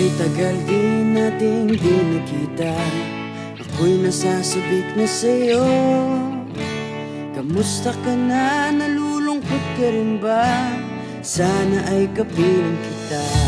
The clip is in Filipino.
Ay tagal din nating di nakita, ako'y nasasabik na sa'yo. Kamusta ka na? Nalulungkot ka rin ba? Sana ay kapiling kita.